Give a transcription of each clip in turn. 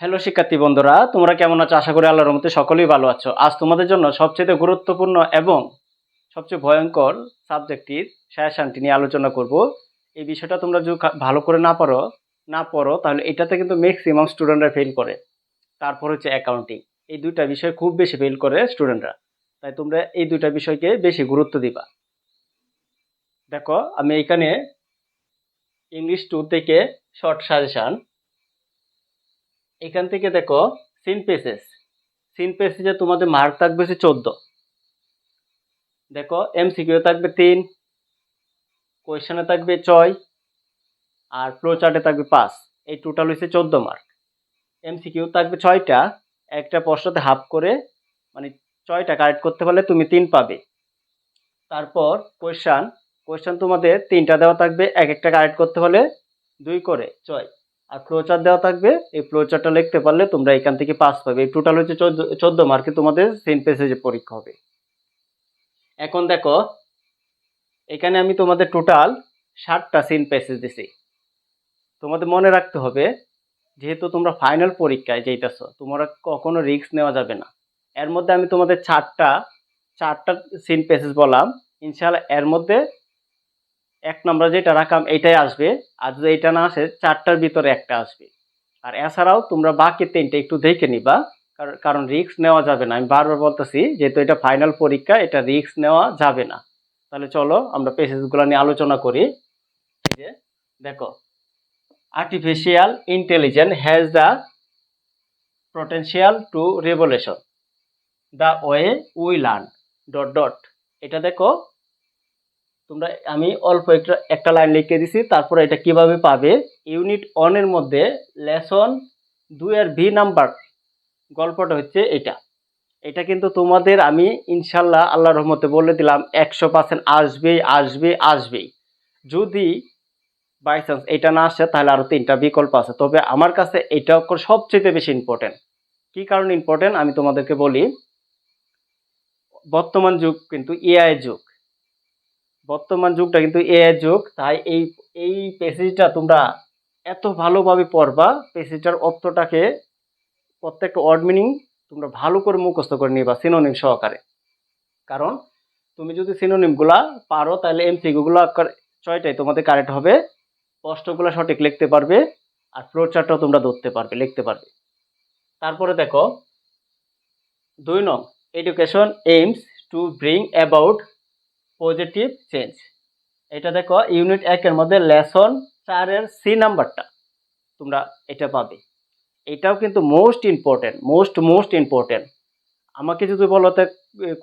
Hello শিক্ষার্থী বন্ধুরা, তোমরা কেমন আছো? আশা করি আল্লাহর রহমতে সকলেই ভালো আছো। আজ তোমাদের জন্য সবচেয়ে গুরুত্বপূর্ণ এবং সবচেয়ে ভয়ঙ্কর সাবজেক্টটির সাজেশনটি নিয়ে আলোচনা করব। এই বিষয়টা তোমরা যদি ভালো করে না পড়ো তাহলে এটাতে কিন্তু ম্যাক্সিমাম স্টুডেন্টরা ফেল করে। তারপর হচ্ছে অ্যাকাউন্টিং, এই দুইটা বিষয় খুব বেশি ফেল করে স্টুডেন্টরা। তাই তোমরা এই দুইটা বিষয়কে বেশি গুরুত্ব দিবা। দেখো, আমি এখানে ইংলিশ 2 থেকে শর্ট সাজেশন। এখান থেকে দেখো, সিন পেসেজে তোমাদের মার্ক থাকবে হচ্ছে 14। দেখো, এমসিকিউ থাকবে 3, কোয়েশ্চেনে থাকবে 6, আর ফ্লো চার্টে থাকবে 5। এই টোটাল হচ্ছে 14 মার্ক। এমসিকিউ থাকবে 6টা, একটা প্রশ্নতে হাফ করে, মানে 6টা কারেক্ট করতে পারলে তুমি 3 পাবে। তারপর কোয়েশ্চেন তোমাদের 3টা দেওয়া থাকবে, এক একটা কারেক্ট করতে পারলে 2 করে 6। আর ফ্লো চার্ট দেওয়া থাকবে, এই ফ্লো চার্টটা লিখতে পারলে তোমরা এখান থেকে 5 পাবে। এই টোটাল হচ্ছে 14 মার্কে তোমাদের সিন পেসেজে পরীক্ষা হবে। এখন দেখো, এখানে আমি তোমাদের টোটাল 7টা সিন প্যাসেজ দিছি। তোমাদের মনে রাখতে হবে, যেহেতু তোমরা ফাইনাল পরীক্ষায় যাইতেছো, তোমরা কখনো রিস্ক নেওয়া যাবে না। এর মধ্যে আমি তোমাদের চারটা সিন প্যাসেজ বললাম। ইনশাআল্লাহ এর মধ্যে 1 নম্বর যেটা রাখলাম এটাই আসবে, আর যদি এটা না আসে 4টার ভিতরে একটা আসবে। আর এছাড়াও তোমরা বাকি 3টা একটু দেখে নিবা, কারণ রিস্ক নেওয়া যাবে না। আমি বারবার বলতেছি, যেহেতু এটা ফাইনাল পরীক্ষা, এটা রিস্ক নেওয়া যাবে না। তাহলে চলো আমরা প্যাসেজগুলো নিয়ে আলোচনা করি। এই যে দেখো, artificial intelligence has the potential to revolution the way we learn dot dot. এটা দেখো, আমি অল্প একটা লাইন লিখে দিছি, তারপরে এটা কিভাবে পাবে। ইউনিট 1 এর মধ্যে লেসন 2 এর ভি নাম্বার গল্পটা হচ্ছে এটা। এটা কিন্তু তোমাদের আমি ইনশাল্লাহ আল্লাহর রহমতে বলে দিলাম 100% আসবেই আসবে আসবেই। যদি বাই চান্স এটা না আসে তাহলে আরো 3টা বিকল্প আছে, তবে আমার কাছে এটা সবচেয়ে বেশি ইম্পর্টেন্ট। কি কারণে ইম্পর্টেন্ট আমি তোমাদেরকে বলি। বর্তমান যুগ কিন্তু এআই যুগ, বর্তমান যুগটা কিন্তু এআই যুগ। তাই এই প্যাসেজটা তোমরা এত ভালোভাবে পড়বা, প্যাসেজটার অর্থটাকে প্রত্যেকটা ওয়ার্ড মিনিং তোমরা ভালো করে মুখস্থ করে নিবা সিনোনিম সহকারে। কারণ তুমি যদি সিনোনিম গুলা পারো তাহলে এমসিকিউ গুলো 6টাই তোমাদের কারেক্ট হবে, প্রশ্নগুলো সঠিক লিখতে পারবে, আর ফ্লো চার্টটাও তোমরা ধরতে পারবে, লিখতে পারবে। তারপরে দেখো 2 নং, education aims to bring about positive change. এটা দেখো, ইউনিট 1 এর মধ্যে লেসন 4 এর সি নাম্বারটা তোমরা এটা পাবে। এটাও কিন্তু মোস্ট ইম্পর্টেন্ট। আমাকে যদি বলো তো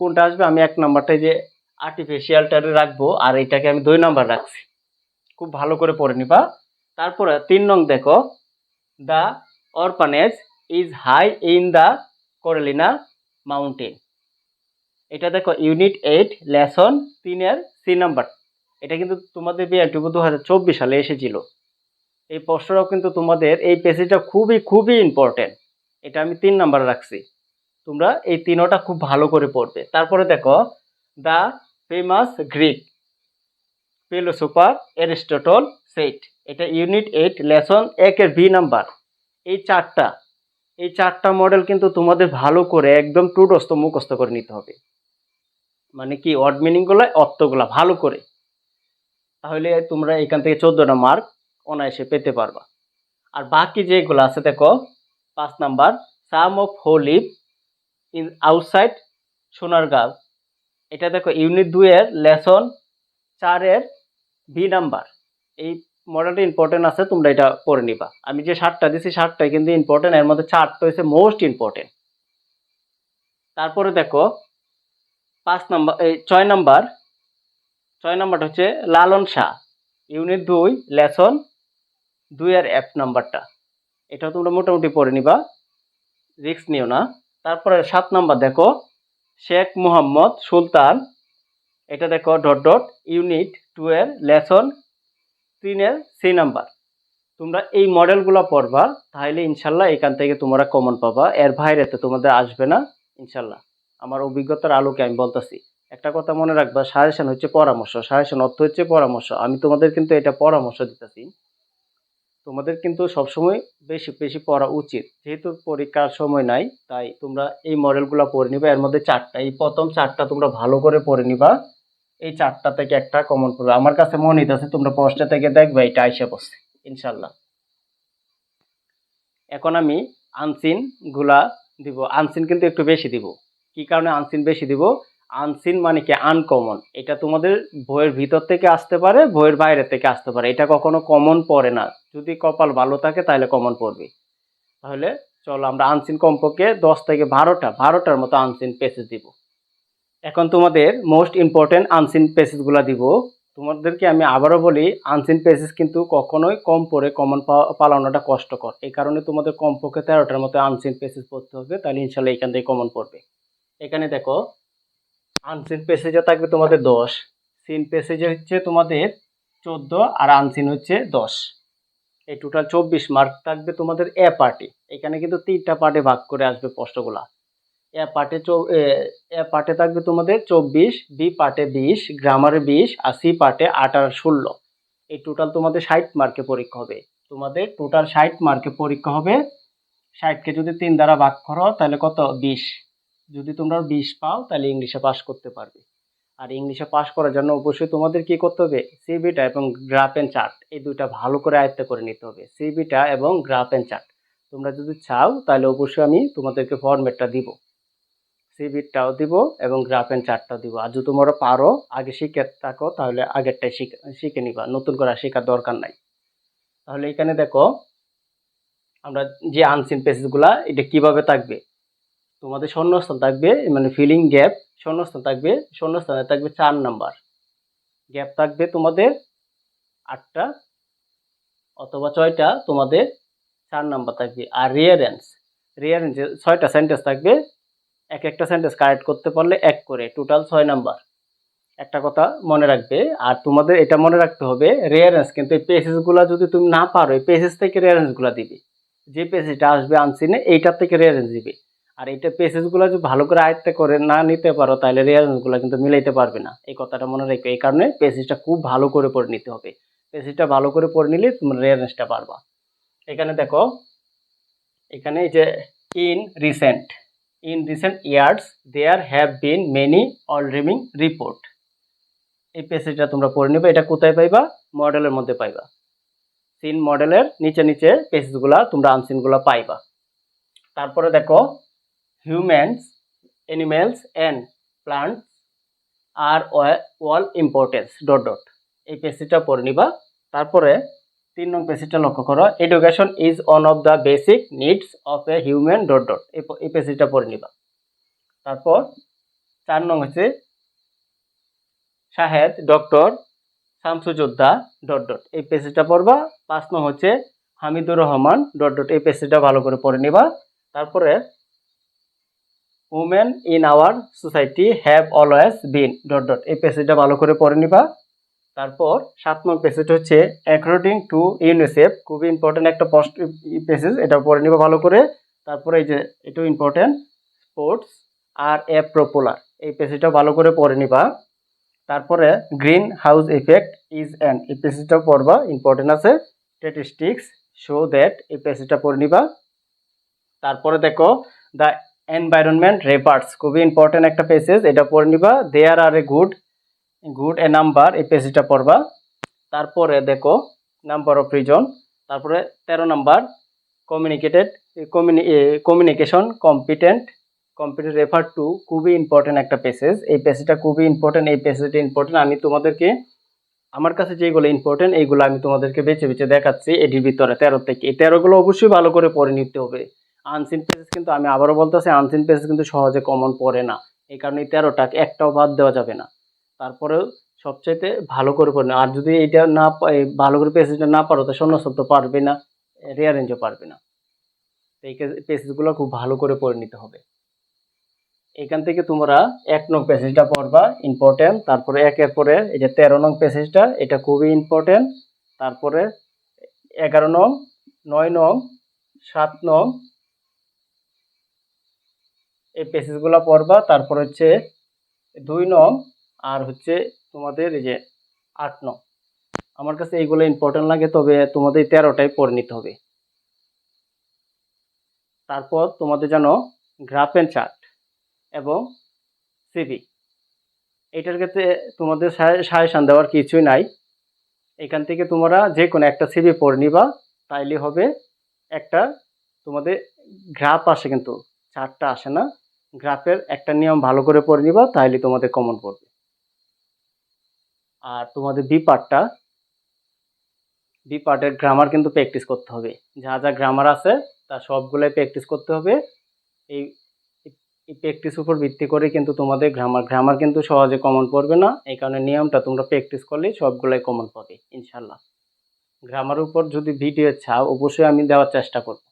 কোনটা আসবে, আমি 1 নাম্বারটাই যে আর্টিফিশিয়ালটা রাখবো, আর এটাকে আমি 2 নাম্বার রাখছি। খুব ভালো করে পড়ে নিবা। তারপরে 3 নং দেখো, the orphanage is high in the Carolina mountain. এটা দেখো, ইউনিট 8 লেসন 3 এর সি নাম্বার। এটা কিন্তু তোমাদের বিআরটিউ 2024 সালে এসেছিল। এই প্রশ্নটাও কিন্তু তোমাদের এই পেজটা খুবই খুবই ইম্পর্টেন্ট। এটা আমি 3 নাম্বার রাখছি। তোমরা এই তিনোটা খুব ভালো করে পড়বে। তারপরে দেখো, the famous Greek philosopher Aristotle set. এটা ইউনিট 8 লেসন 1 এর বি নাম্বার। এই চারটা মডেল কিন্তু তোমাদের ভালো করে একদম টুডস্ত মুখস্থ করে নিতে হবে। মানে কি, ওয়ার্ড মিনিং গুলো, অর্থগুলা ভালো করে, তাহলে তোমরা এখান থেকে 14টা মার্ক অনায়াসে পেতে পারবা। আর বাকি যেগুলো আছে দেখো, 5 নাম্বার, সাম অফ হো লিভ ইন আউটসাইড সোনারগাঁও। এটা দেখো, ইউনিট 2 এর লেসন 4 এর বি নাম্বার। এই মডেলটা ইম্পর্টেন্ট আছে, তোমরা এটা পড়ে নিবা। আমি যে 7টা দিছি 7টাই কিন্তু ইম্পর্টেন্ট, এর মধ্যে 4টা হচ্ছে মোস্ট ইম্পর্টেন্ট। তারপরে দেখো 6 নাম্বারটা হচ্ছে লালন শাহ, ইউনিট 2 লেসন 2 এর এফ নাম্বারটা। এটাও তোমরা মোটামুটি পড়ে নিবা, রিস্ক নিও না। তারপরে 7 নাম্বার দেখো, শেখ মুহাম্মদ সুলতান। এটা দেখো ডট ডট, ইউনিট 2 এর লেসন 3 এর সি নাম্বার। তোমরা এই মডেলগুলো পড়বা, তাহলে ইনশাল্লাহ এখান থেকে তোমরা কমন পাবা। এর বাইরেতে তোমাদের আসবে না ইনশাল্লাহ। আমার অভিজ্ঞতার আলোকে আমি বলতেছি। একটা কথা মনে রাখবা, সাজেশন হচ্ছে পরামর্শ, সাজেশন অর্থ হচ্ছে পরামর্শ। আমি তোমাদের কিন্তু এটা পরামর্শ দিতেছি। তোমাদের কিন্তু সবসময় বেশি বেশি পড়া উচিত, যেহেতু পরীক্ষার সময় নাই, তাই তোমরা এই মডেলগুলো পড়ে নিবা। এর মধ্যে চারটা, এই প্রথম চারটা তোমরা ভালো করে পড়ে নিবা। এই চারটা থেকে একটা কমন পড়বে। আমার কাছে মনে হইতেছে তোমরা পাঁচটা থেকে দেখবে এটা আইসা পড়ছে ইনশাল্লাহ। এখন আমি আনসিন গুলা দিব। আনসিন কিন্তু একটু বেশি দিব। কি কারণে আনসিন বেশি দিব? আনসিন মানে কি আনকমন। এটা তোমাদের বইয়ের ভিতর থেকে আসতে পারে, বইয়ের বাইরে থেকে আসতে পারে। এটা কখনো কমন পড়ে না। যদি কপাল ভালো থাকে তাহলে কমন পড়বে। তাহলে চলো আমরা আনসিন কমপক্ষে 10 থেকে 12টার মতো আনসিন পেসেজ দিব। এখন তোমাদের মোস্ট ইম্পর্টেন্ট আনসিন পেসেজগুলো দিব। তোমাদেরকে আমি আবারও বলি, আনসিন পেসেজ কিন্তু কখনোই কম পড়ে কমন পালানোটা কষ্টকর। এই কারণে তোমাদের কমপক্ষে 13টার মতো আনসিন পেসেজ পড়তে হবে, তাহলে ইনশাল্লাহ এখান থেকে কমন পড়বে। এখানে দেখো, আনসিন পেসেজে থাকবে তোমাদের 10, সিন পেসেজে হচ্ছে তোমাদের 14, আর আনসিন হচ্ছে 10। এই টোটাল 24 মার্ক থাকবে তোমাদের এ পার্টে। এখানে কিন্তু 3টা পার্টে ভাগ করে আসবে প্রশ্নগুলা। এ পার্টে থাকবে তোমাদের 24, বি পার্টে 20, গ্রামারে 20, আর সি পার্টে 8 আর 16। এই টোটাল তোমাদের 60 মার্কে পরীক্ষা হবে। তোমাদের টোটাল 60 মার্কে পরীক্ষা হবে। 60কে যদি 3 দ্বারা ভাগ করো তাহলে কত? 20। যদি তোমরা 20 পাও তাহলে ইংলিশে পাস করতে পারবে। আর ইংলিশে পাস করার জন্য অবশ্যই তোমাদের কি করতে হবে? সিবিটা এবং গ্রাফ এন্ড চার্ট, এই দুইটা ভালো করে আয়ত্ত করে নিতে হবে। সিবিটা এবং গ্রাফ এন্ড চার্ট তোমরা যদি চাও তাহলে অবশ্যই আমি তোমাদেরকে ফরম্যাটটা দিব। সিবিটাও দিব এবং গ্রাফ এন্ড চার্টটাও দিব। আর যদি তোমরা পারো, আগে শিখে থাকো, তাহলে আগেরটাই শিখে নিবা, নতুন করে শেখার দরকার নাই। তাহলে এখানে দেখো, আমরা যে আনসিন পেসেজগুলা এটা কিভাবে থাকবে। তোমাদের শূন্যস্থান থাকবে, মানে ফিলিং গ্যাপ। শূন্যস্থান থাকবে, শূন্যস্থানে থাকবে 4 নাম্বার। গ্যাপ থাকবে তোমাদের 8টা অথবা 6টা, তোমাদের 4 নাম্বার থাকবে। আর রিয়ারেন্সে 6টা সেন্টেন্স থাকবে। এক একটা সেন্টেন্স কারেক্ট করতে পারলে 1 করে, টোটাল 6 নাম্বার। একটা কথা মনে রাখবে, আর তোমাদের এটা মনে রাখতে হবে, রিয়ারেন্স কিন্তু এই পেসেজগুলো যদি তুমি না পারো, এই পেসেজ থেকে রিয়ারেন্সগুলো দিবে। যে পেসেজটা আসবে আনসিনে এইটার থেকে রিয়ারেন্স দিবে। আর এইটা পেসেজগুলো যদি ভালো করে আয়ত্ত করে না নিতে পারো তাহলে রিয়ারেন্সগুলো কিন্তু মিলাইতে পারবে না। এই কথাটা মনে রাখবে। এই কারণে পেসেজটা খুব ভালো করে পড়ে নিতে হবে। পেসেজটা ভালো করে পড়ে নিলে তুমি রিয়ারেন্সটা পারবা। এখানে দেখো, এখানে এই যে in recent years there have been many অলড্রিমিং রিপোর্ট, এই পেসেজটা তোমরা পড়ে নেবে। এটা কোথায় পাইবা? মডেলের মধ্যে পাইবা। সিন মডেলের নিচে নিচে পেসেজগুলা তোমরা আনসিনগুলা পাইবা। তারপরে দেখো, humans, animals and plants are all importance dot dot, এই পেসেজটা পড়ে নিবা। তারপরে 3 নং পেসেজটা লক্ষ্য করো, education is one of the basic needs of a human dot dot, এই পেসেজটা পড়ে নিবা। তারপর 4 নং হচ্ছে শাহেদ ডক্টর শামসুযোদ্ধা ডট ডট, এই পেসেজটা পড়বা। 5 নং হচ্ছে হামিদুর রহমান ডট ডট, এই পেসেজটা ভালো করে পড়ে নিবা। তারপরে women in our society have always been dot dot, এই পেসেজটা ভালো করে পড়ে নিবা। তারপর 7 নং পেসেজ হচ্ছে অ্যাকর্ডিং টু ইউনিসেফ, খুবই ইম্পর্টেন্ট একটা পেসেজ, এটা পড়ে নিবা ভালো করে। তারপরে এই যে এটাও important, sports are a popular, এই পেসেজটা ভালো করে পড়ে নিবা। তারপরে green house effect is an, এই পেসেজটাও পড়বা, ইম্পর্টেন্ট আছে। স্ট্যাটিস্টিক্স শো দ্যাট, এই পেসেজটা পড়ে নিবা। তারপরে দেখো, দ্য এনভায়রনমেন্ট রেপার্টস, খুবই ইম্পর্টেন্ট একটা পেসেজ, এটা পড়ে নিবা। দেয়ার আর এ গুড এ নাম্বার, এই পেসেজটা পড়বা। তারপরে দেখো, নাম্বার অফ রিজন। তারপরে 13 number communication competent refer to, খুবই ইম্পর্টেন্ট একটা পেসেজ, এই পেসেজটা খুবই ইম্পর্টেন্ট। এই পেসেজটা ইম্পর্টেন্ট। আমি তোমাদেরকে, আমার কাছে যেগুলো ইম্পর্টেন্ট এইগুলো আমি তোমাদেরকে বেছে বেছে দেখাচ্ছি এটির ভিতরে 13 থেকে। এই 13গুলো অবশ্যই ভালো করে পড়ে নিতে হবে। আনসিন পেসেজ কিন্তু, আমি আবারও বলতেছি, আনসিন পেসেজ কিন্তু সহজে কমন পড়ে না। এই কারণে 13টাকে একটাও বাদ দেওয়া যাবে না। তারপরেও সবচাইতে ভালো করে পড়ে না। আর যদি এইটা না ভালো করে পেসেজটা না পারো তো শূন্যস্থান তো পারবে না, রিয়ারেঞ্জও পারবে না। এই পেসেজগুলো খুব ভালো করে পড়ে নিতে হবে। এখান থেকে তোমরা 1 নং পেসেজটা পড়বা, ইম্পর্টেন্ট। তারপরে একের পরে এই যে 13 নং পেসেজটা, এটা খুবই ইম্পর্টেন্ট। তারপরে 11 নং, 9 নং, 7 নং, এই পেসেজগুলো পড়বা। তারপর হচ্ছে 2 নং, আর হচ্ছে তোমাদের এই যে 8 নং, আমার কাছে এইগুলো ইম্পর্টেন্ট লাগে, তবে তোমাদের 13টাই পড়ে নিতে হবে। তারপর তোমাদের যেন গ্রাফ এন্ড চার্ট এবং সিভি, এটার ক্ষেত্রে তোমাদের সাজেশন দেওয়ার কিছুই নাই। এখান থেকে তোমরা যে কোনো একটা সিভি পড়ে নিবা, তাইলে হবে। একটা তোমাদের গ্রাফ আসে কিন্তু চার্টটা আসে না। গ্রাফের একটা নিয়ম ভালো করে পড়ে নিবা, তাইলে তোমাদের কমন পড়বে। আর তোমাদের বি পার্টের গ্রামার কিন্তু প্র্যাকটিস করতে হবে। যা যা গ্রামার আছে তা সবগুলাই প্র্যাকটিস করতে হবে। এই এই প্র্যাকটিস উপর ভিত্তি করে কিন্তু তোমাদের গ্রামার কিন্তু সহজে কমন পড়বে না। এই কারণে নিয়মটা তোমরা প্র্যাকটিস করলে সবগুলাই কমন পাবে ইনশাল্লাহ। গ্রামার উপর যদি ভিডিও চাও, অবশ্যই আমি দেওয়ার চেষ্টা করব।